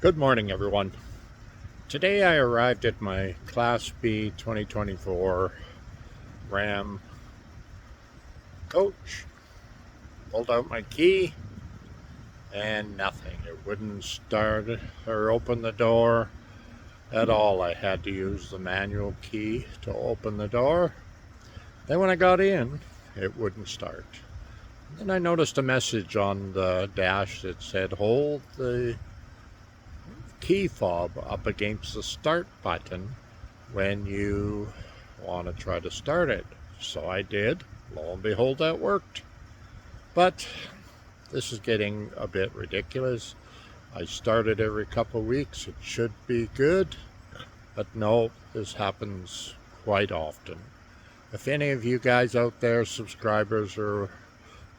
Good morning, everyone. Today I arrived at my Class B 2024 Ram coach, pulled out my key, and nothing. It wouldn't start or open the door at all. I had to use the manual key to open the door. Then when I got in, it wouldn't start. Then I noticed a message on the dash that said, hold the key fob up against the start button when you want to try to start it. So I did. Lo and behold, that worked. But this is getting a bit ridiculous. I start it every couple of weeks. It should be good. But no, this happens quite often. If any of you guys out there, subscribers or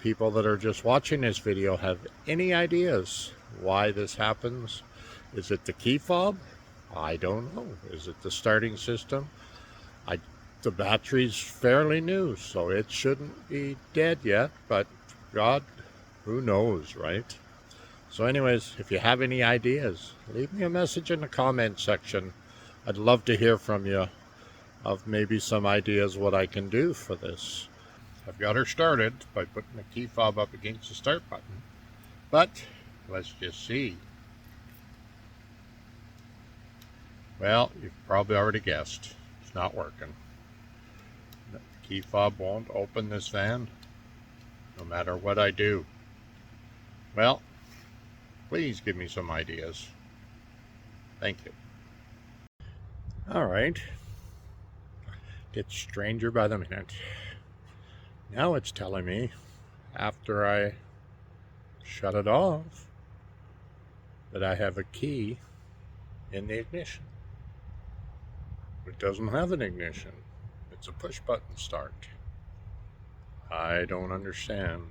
people that are just watching this video, have any ideas why this happens, is it the key fob? I don't know. Is it the starting system? The battery's fairly new, so it shouldn't be dead yet, but God, who knows, right? So anyways, if you have any ideas, leave me a message in the comment section. I'd love to hear from you of maybe some ideas what I can do for this. I've got her started by putting the key fob up against the start button, but let's just see. Well, you've probably already guessed. It's not working. The key fob won't open this van, no matter what I do. Well, please give me some ideas. Thank you. All right. Gets stranger by the minute. Now it's telling me, after I shut it off, that I have a key in the ignition. It doesn't have an ignition. It's a push button start. I don't understand.